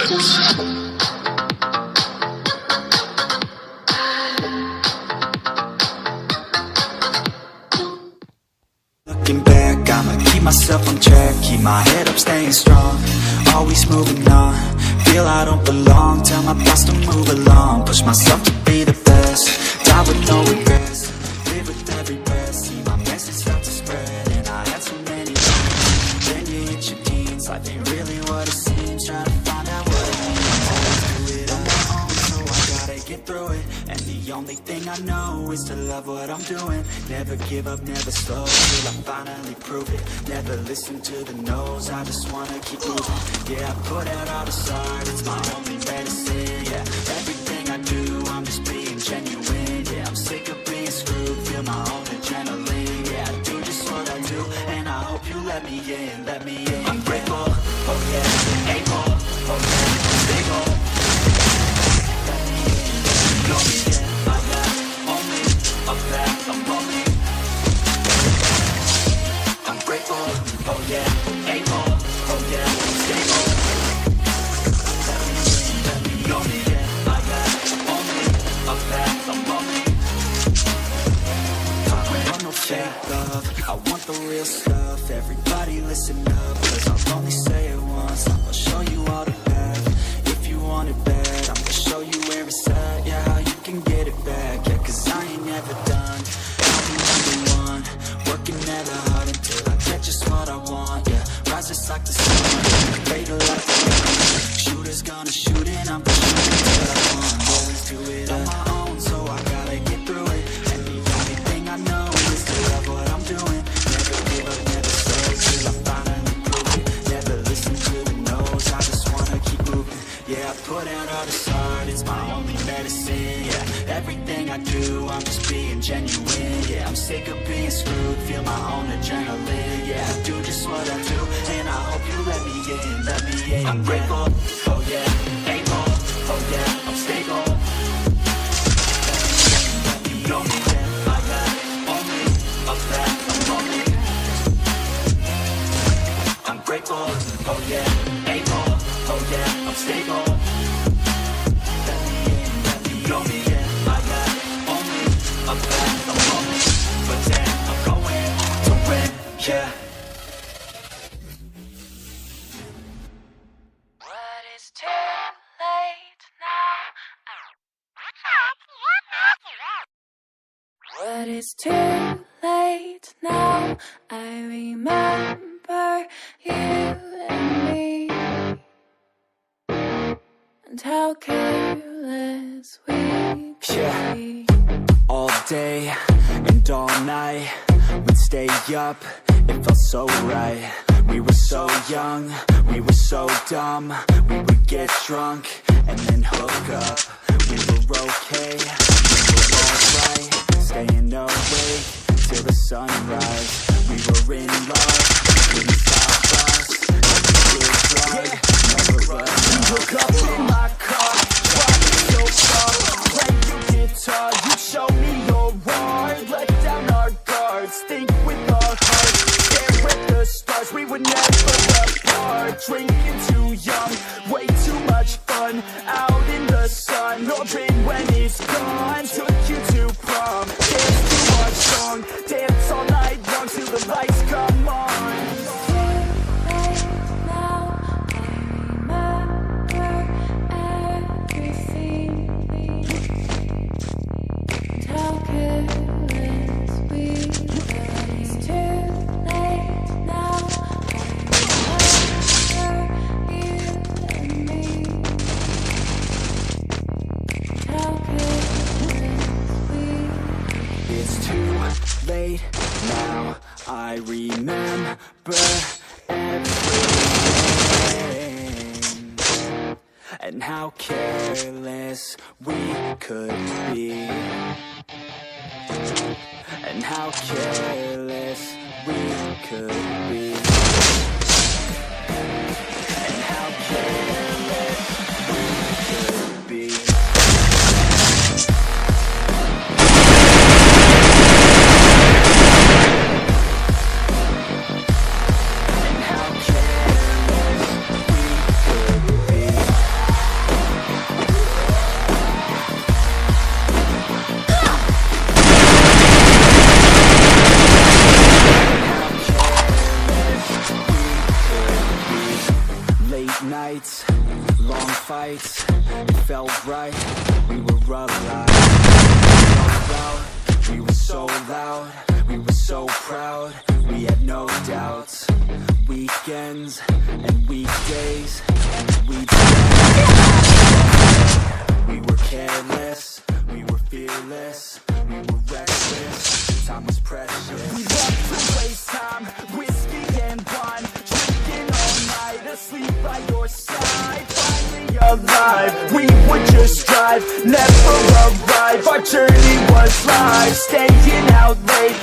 Looking back, I'ma keep myself on track, keep my head up, staying strong, always moving on. Feel I don't belong, tell my thoughts to move along, push myself to be the best, die with no regrets, live with every breath, see my message start to spread, and I had so many dreams. Then you hit your teens, life ain't really what it seems, trying to find out what it means. Always do it on my own, so I gotta get through it, and the only thing I know is to love what I'm doing. Never give up, never slow, till I finally prove it. Never listen to the no's, I just wanna keep moving. Yeah, I put out all this art, it's my only medicine. Yeah, everything I do, I'm just being genuine. Yeah, I'm sick of being screwed, feel my own adrenaline. Yeah, I do just what I do, and I hope you let me in, let me in. I'm grateful, oh yeah, able, oh yeah, stable. Let me in, you know me, yeah, I got only a path, I'm lonely. I'm grateful, oh yeah, able, oh yeah, stable. Let me in, let me know me, yeah, I got only a path, I'm lonely. I don't want no fake love, I want the real stuff. Everybody listen up, cause I'll only say it once. I'm gonna show you all the path, if you want it bad. I'm gonna show you where it's at, yeah, how you can get it back. Yeah, cause I ain't never done, I'll be number one. Working never hard until I get just what I want. Yeah, rise just like the sun, fatal like the gun. Shooters gonna shoot and I'm gonna shoot until I won. Always do it on my own, so I gotta get through it. And the only thing I know is to love what I'm doing. Never give up, never slow, till I finally prove it. Never listen to the no's, I just wanna keep moving. Yeah, I put out all this art, it's my only medicine. Yeah, everything I do, I'm just being genuine. Yeah, I'm sick of being screwed, feel my own adrenaline. Yeah, I do just what I do, and I hope you let me in, let me in. I'm grateful, oh yeah, able, oh yeah, I'm stable. You know me, yeah, I got only a path, I'm lonely. I'm grateful, oh yeah, able, oh yeah, I'm stable. Let me in, let me know me, yeah, I got only a path, I'm lonely. But then I'm going to win, yeah. But it's too late now. But it's too late now. I remember you and me, and how careless we could be. All day and all night, we'd stay up, it felt so right. We were so young, we were so dumb. We would get drunk and then hook up. We were okay, we were alright. Staying awake till the sunrise. We were in love, couldn't stop us. Good drug, never let us. Woke up in my car, driving so far. Play your guitar, you show me your heart. Let down our guards, think with our hearts. Stare at the stars, we were never apart. Drinking too young, way too much fun. Out in the sun, no rain when it's gone. Took you to prom, dance to our song. Dance all night long till the lights come on. Late now, I remember everything, and how careless we could be, and how careless we could be, and how careless we could be. fights, it felt right, we were alive. We were so loud, we were so proud, we had no doubts. Weekends and weekdays, and we were careless, we were fearless, we were reckless, time was precious. We loved to waste time, whiskey and wine, drinking all night, asleep by your side. Finally alive, we would just drive, never arrive. Our journey was live, staying out late,